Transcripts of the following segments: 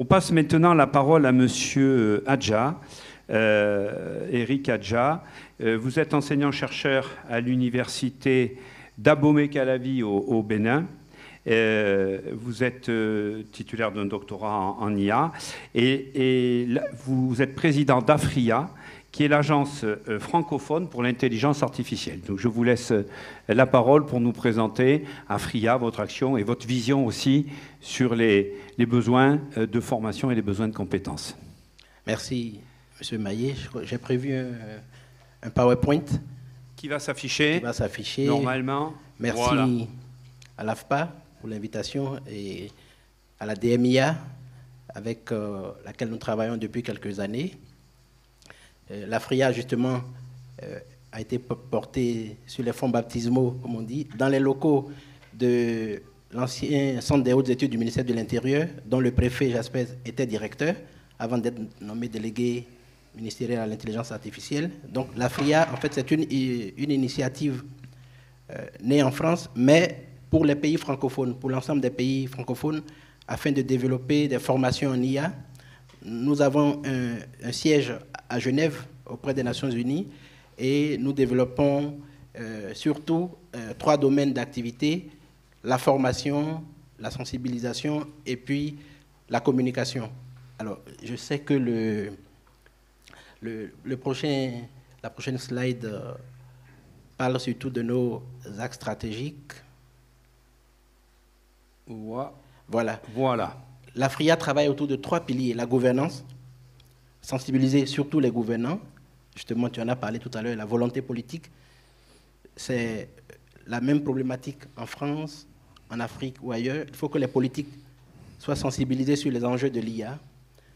On passe maintenant la parole à Monsieur Adja, Eric Adja. Vous êtes enseignant-chercheur à l'université d'Abomey-Calavi au Bénin. Vous êtes titulaire d'un doctorat en IA et vous êtes président d'AFRIA, qui est l'agence francophone pour l'intelligence artificielle. Donc je vous laisse la parole pour nous présenter AFRIA, votre action et votre vision aussi sur les besoins de formation et les besoins de compétences. Merci, M. Maillet. J'ai prévu un PowerPoint qui va s'afficher normalement. Merci voilà. À l'AFPA pour l'invitation et à la DMIA avec laquelle nous travaillons depuis quelques années. L'AFRIA, justement, a été portée sur les fonds baptismaux, comme on dit, dans les locaux de l'ancien centre des hautes études du ministère de l'Intérieur, dont le préfet Jaspers était directeur, avant d'être nommé délégué ministériel à l'intelligence artificielle. Donc l'AFRIA, en fait, c'est une initiative née en France, mais pour les pays francophones, pour l'ensemble des pays francophones, afin de développer des formations en IA. Nous avons un siège à Genève auprès des Nations Unies et nous développons surtout 3 domaines d'activité, la formation, la sensibilisation et puis la communication. Alors, je sais que la prochaine slide parle surtout de nos axes stratégiques. Voilà. L'AFRIA travaille autour de 3 piliers. La gouvernance, sensibiliser surtout les gouvernants. Justement, tu en as parlé tout à l'heure, la volonté politique. C'est la même problématique en France, en Afrique ou ailleurs. Il faut que les politiques soient sensibilisés sur les enjeux de l'IA.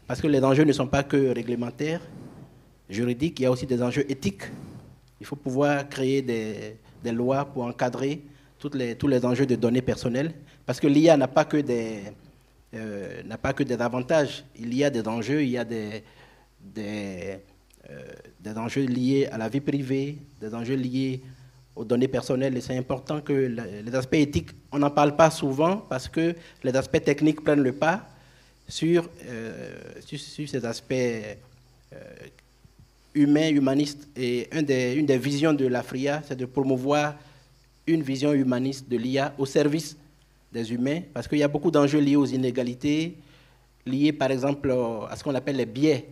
Parce que les enjeux ne sont pas que réglementaires, juridiques, il y a aussi des enjeux éthiques. Il faut pouvoir créer des lois pour encadrer tous les enjeux de données personnelles. Parce que l'IA n'a pas que des avantages. Il y a des enjeux, il y a des enjeux liés à la vie privée, des enjeux liés aux données personnelles. Et c'est important que les aspects éthiques, on n'en parle pas souvent parce que les aspects techniques prennent le pas sur ces aspects humains, humanistes. Et une des visions de l'AFRIA, c'est de promouvoir une vision humaniste de l'IA au service des humains, parce qu'il y a beaucoup d'enjeux liés aux inégalités, liés par exemple à ce qu'on appelle les biais.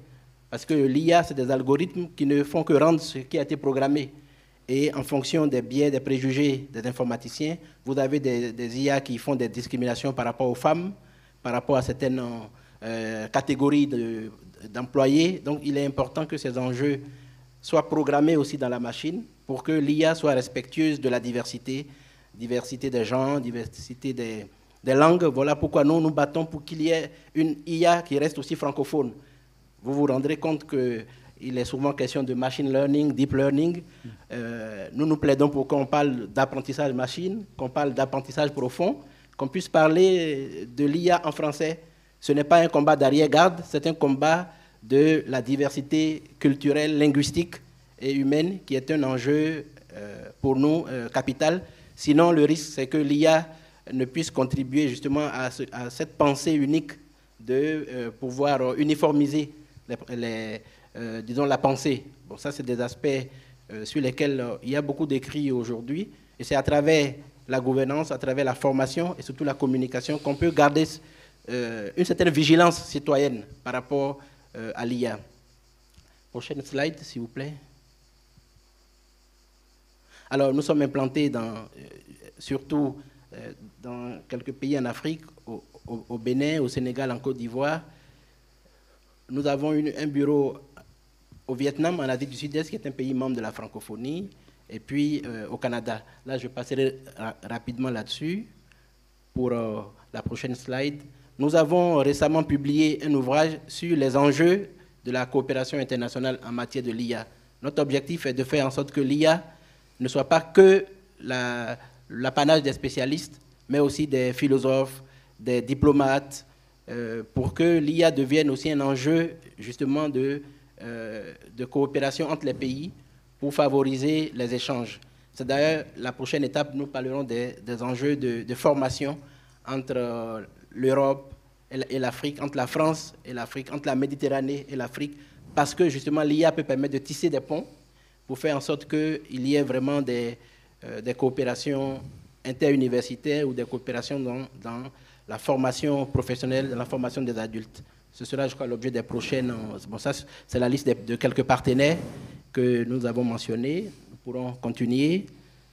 Parce que l'IA, c'est des algorithmes qui ne font que rendre ce qui a été programmé. Et en fonction des biais, des préjugés des informaticiens, vous avez des IA qui font des discriminations par rapport aux femmes, par rapport à certaines catégories d'employés. Donc il est important que ces enjeux soient programmés aussi dans la machine pour que l'IA soit respectueuse de la diversité des gens, diversité des langues. Voilà pourquoi nous nous battons pour qu'il y ait une IA qui reste aussi francophone. Vous vous rendrez compte qu'il est souvent question de machine learning, deep learning. Nous plaidons pour qu'on parle d'apprentissage machine, qu'on parle d'apprentissage profond, qu'on puisse parler de l'IA en français. Ce n'est pas un combat d'arrière-garde, c'est un combat de la diversité culturelle, linguistique et humaine qui est un enjeu pour nous capital. Sinon, le risque, c'est que l'IA ne puisse contribuer justement à cette pensée unique de pouvoir uniformiser disons, la pensée. Bon, ça, c'est des aspects sur lesquels il y a beaucoup d'écrits aujourd'hui. Et c'est à travers la gouvernance, à travers la formation et surtout la communication qu'on peut garder une certaine vigilance citoyenne par rapport à l'IA. Prochaine slide, s'il vous plaît. Alors, nous sommes implantés surtout dans quelques pays en Afrique, au Bénin, au Sénégal, en Côte d'Ivoire. Nous avons un bureau au Vietnam, en Asie du Sud-Est, qui est un pays membre de la francophonie, et puis au Canada. Là, je passerai rapidement là-dessus pour la prochaine slide. Nous avons récemment publié un ouvrage sur les enjeux de la coopération internationale en matière de l'IA. Notre objectif est de faire en sorte que l'IA ne soit pas que l'apanage des spécialistes, mais aussi des philosophes, des diplomates, pour que l'IA devienne aussi un enjeu justement de coopération entre les pays pour favoriser les échanges. C'est d'ailleurs la prochaine étape, nous parlerons des enjeux de formation entre l'Europe et l'Afrique, entre la France et l'Afrique, entre la Méditerranée et l'Afrique, parce que justement l'IA peut permettre de tisser des ponts pour faire en sorte qu'il y ait vraiment des coopérations interuniversitaires ou des coopérations dans la formation professionnelle, dans la formation des adultes. Ce sera, je crois, l'objet des prochaines... Bon, ça, c'est la liste de quelques partenaires que nous avons mentionnés. Nous pourrons continuer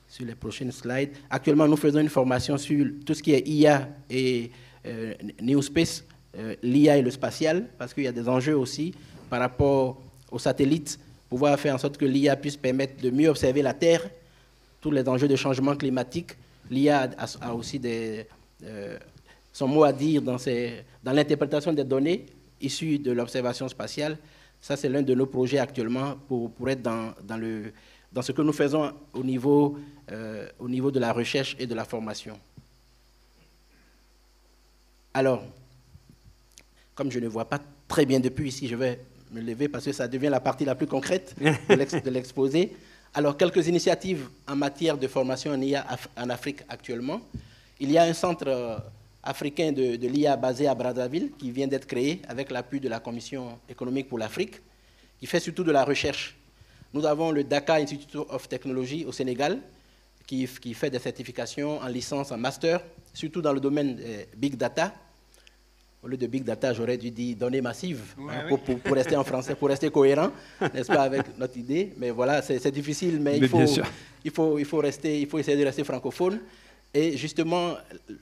sur les prochaines slides. Actuellement, nous faisons une formation sur tout ce qui est IA et Neospace, l'IA et le spatial, parce qu'il y a des enjeux aussi par rapport aux satellites, pouvoir faire en sorte que l'IA puisse permettre de mieux observer la Terre, tous les enjeux de changement climatique. L'IA a aussi son mot à dire dans l'interprétation des données issues de l'observation spatiale. Ça, c'est l'un de nos projets actuellement pour être dans ce que nous faisons au niveau de la recherche et de la formation. Alors, comme je ne vois pas très bien depuis ici, je vais me lever parce que ça devient la partie la plus concrète de l'exposé. Alors, quelques initiatives en matière de formation en IA en Afrique actuellement. Il y a un centre africain de l'IA basé à Brazzaville qui vient d'être créé avec l'appui de la Commission économique pour l'Afrique, qui fait surtout de la recherche. Nous avons le Dakar Institute of Technology au Sénégal, qui fait des certifications en licence, en master, surtout dans le domaine Big Data. Au lieu de Big Data, j'aurais dû dire données massives, ouais, hein, pour rester en français, pour rester cohérent, n'est-ce pas, avec notre idée. Mais voilà, c'est difficile, mais il faut essayer de rester francophone. Et justement,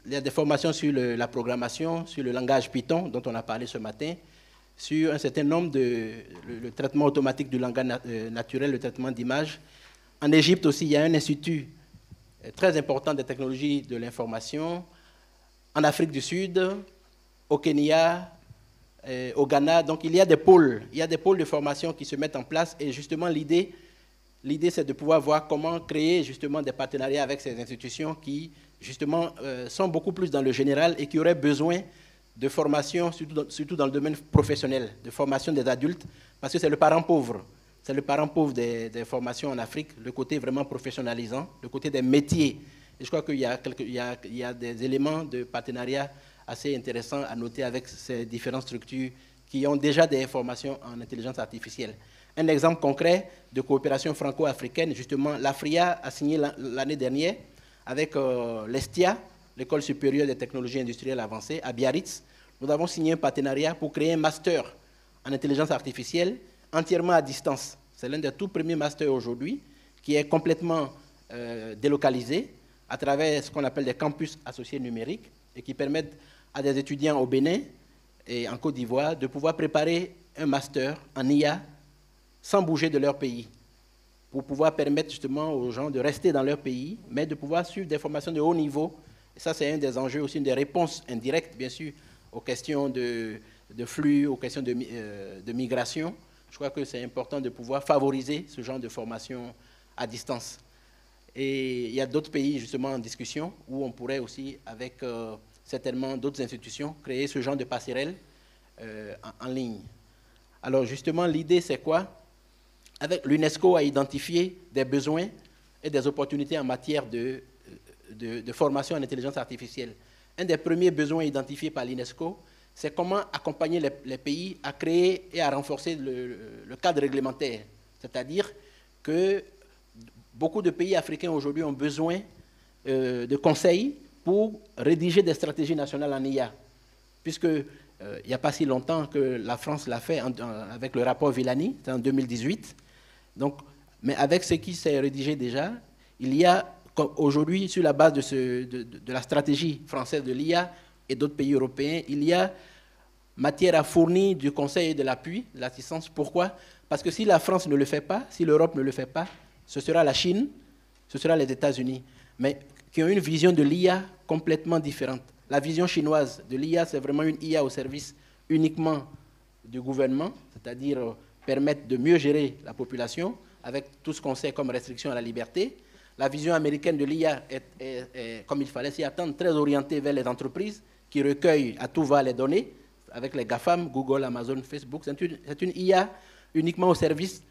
il y a des formations sur la programmation, sur le langage Python, dont on a parlé ce matin, sur un certain nombre le traitement automatique du langage naturel, le traitement d'images. En Égypte aussi, il y a un institut très important de technologie de l'information. En Afrique du Sud, au Kenya, au Ghana. Donc, il y a des pôles de formation qui se mettent en place. Et justement, l'idée, c'est de pouvoir voir comment créer justement des partenariats avec ces institutions qui, justement, sont beaucoup plus dans le général et qui auraient besoin de formation, surtout dans le domaine professionnel, de formation des adultes, parce que c'est le parent pauvre. C'est le parent pauvre des formations en Afrique, le côté vraiment professionnalisant, le côté des métiers. Et je crois qu'il y a des éléments de partenariat assez intéressants à noter avec ces différentes structures qui ont déjà des formations en intelligence artificielle. Un exemple concret de coopération franco-africaine, justement, l'AFRIA a signé l'année dernière avec l'ESTIA, l'École supérieure des technologies industrielles avancées, à Biarritz. Nous avons signé un partenariat pour créer un master en intelligence artificielle entièrement à distance. C'est l'un des tout premiers masters aujourd'hui qui est complètement délocalisé à travers ce qu'on appelle des campus associés numériques et qui permettent à des étudiants au Bénin et en Côte d'Ivoire de pouvoir préparer un master en IA sans bouger de leur pays, pour pouvoir permettre justement aux gens de rester dans leur pays, mais de pouvoir suivre des formations de haut niveau. Et ça, c'est un des enjeux aussi, une des réponses indirectes, bien sûr, aux questions de flux, aux questions de migration. Je crois que c'est important de pouvoir favoriser ce genre de formation à distance. Et il y a d'autres pays, justement, en discussion, où on pourrait aussi, avec certainement d'autres institutions, créer ce genre de passerelle en ligne. Alors, justement, l'idée, c'est quoi? Avec l'UNESCO a identifié des besoins et des opportunités en matière de formation en intelligence artificielle. Un des premiers besoins identifiés par l'UNESCO, c'est comment accompagner les pays à créer et à renforcer le cadre réglementaire. C'est-à-dire que beaucoup de pays africains aujourd'hui ont besoin de conseils pour rédiger des stratégies nationales en IA. Puisque il n'y a pas si longtemps que la France l'a fait avec le rapport Villani, c'était en 2018. Donc, mais avec ce qui s'est rédigé déjà, il y a aujourd'hui, sur la base de la stratégie française de l'IA et d'autres pays européens, il y a matière à fournir du conseil et de l'appui, de l'assistance. Pourquoi? Parce que si la France ne le fait pas, si l'Europe ne le fait pas, ce sera la Chine, ce sera les États-Unis, mais qui ont une vision de l'IA complètement différente. La vision chinoise de l'IA, c'est vraiment une IA au service uniquement du gouvernement, c'est-à-dire permettre de mieux gérer la population avec tout ce qu'on sait comme restriction à la liberté. La vision américaine de l'IA est, comme il fallait s'y attendre, très orientée vers les entreprises qui recueillent à tout va les données, avec les GAFAM, Google, Amazon, Facebook. C'est une IA uniquement au service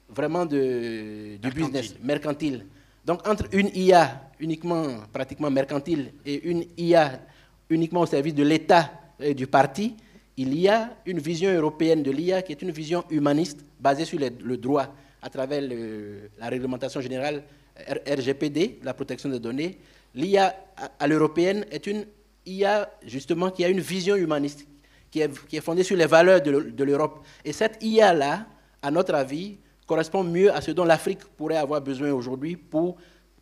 vraiment du business, mercantile. Donc entre une IA uniquement, pratiquement mercantile, et une IA uniquement au service de l'État du parti, il y a une vision européenne de l'IA qui est une vision humaniste basée sur le droit à travers la réglementation générale RGPD, la protection des données. L'IA à l'européenne est une IA justement qui a une vision humaniste, qui est fondée sur les valeurs de l'Europe. Et cette IA-là, à notre avis, correspond mieux à ce dont l'Afrique pourrait avoir besoin aujourd'hui pour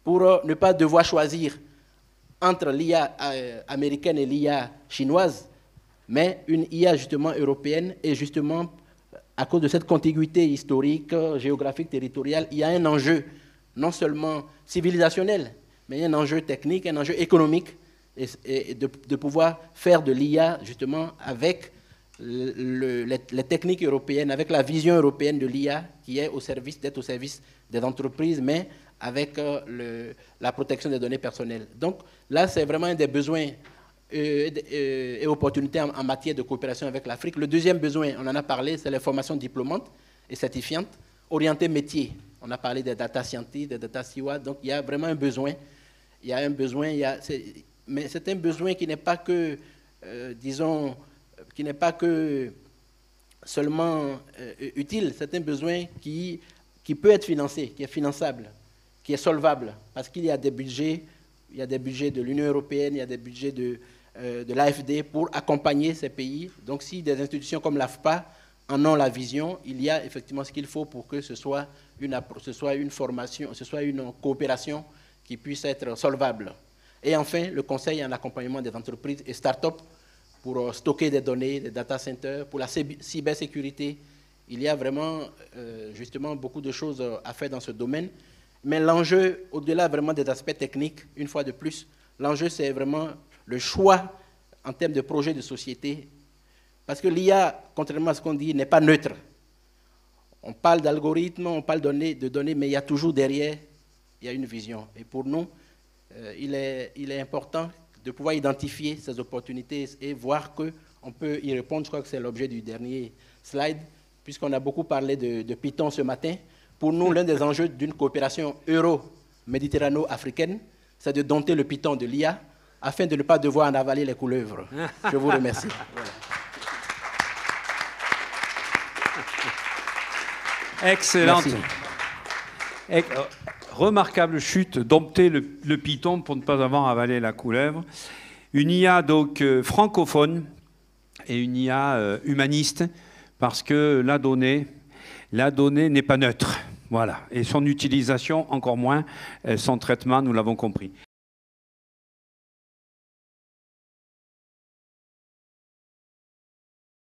ne pas devoir choisir entre l'IA américaine et l'IA chinoise, mais une IA justement européenne. Et justement, à cause de cette contiguïté historique, géographique, territoriale, il y a un enjeu non seulement civilisationnel, mais il y a un enjeu technique, un enjeu économique, et de pouvoir faire de l'IA justement avec les techniques européennes, avec la vision européenne de l'IA qui est d'être au service des entreprises, mais avec la protection des données personnelles. Donc là, c'est vraiment un des besoins et opportunités en matière de coopération avec l'Afrique. Le deuxième besoin, on en a parlé, c'est les formations diplômantes et certifiantes, orientées métiers. On a parlé des data scientists, des data stewards, donc il y a vraiment un besoin. Il y a un besoin, mais c'est un besoin qui n'est pas que, disons, qui n'est pas que seulement utile, c'est un besoin qui peut être financé, qui est finançable, qui est solvable, parce qu'il y a des budgets, de l'Union européenne, il y a des budgets de l'AFD pour accompagner ces pays. Donc si des institutions comme l'AFPA en ont la vision, il y a effectivement ce qu'il faut pour que ce soit une formation, ce soit une coopération qui puisse être solvable. Et enfin, le conseil en accompagnement des entreprises et start-up pour stocker des données, des data centers, pour la cybersécurité. Il y a vraiment justement beaucoup de choses à faire dans ce domaine. Mais l'enjeu, au-delà vraiment des aspects techniques, une fois de plus, l'enjeu c'est vraiment le choix en termes de projet de société. Parce que l'IA, contrairement à ce qu'on dit, n'est pas neutre. On parle d'algorithmes, on parle de données, mais il y a toujours derrière, il y a une vision. Et pour nous, il est important de pouvoir identifier ces opportunités et voir qu'on peut y répondre. Je crois que c'est l'objet du dernier slide, puisqu'on a beaucoup parlé de Python ce matin. Pour nous, l'un des enjeux d'une coopération euro-méditerrano-africaine, c'est de dompter le Python de l'IA afin de ne pas devoir en avaler les couleuvres. Je vous remercie. Voilà. Excellente. Remarquable chute, dompter le Python pour ne pas avoir avalé la couleuvre. Une IA donc francophone et une IA humaniste, parce que la donnée n'est pas neutre. Voilà. Et son utilisation, encore moins, son traitement, nous l'avons compris.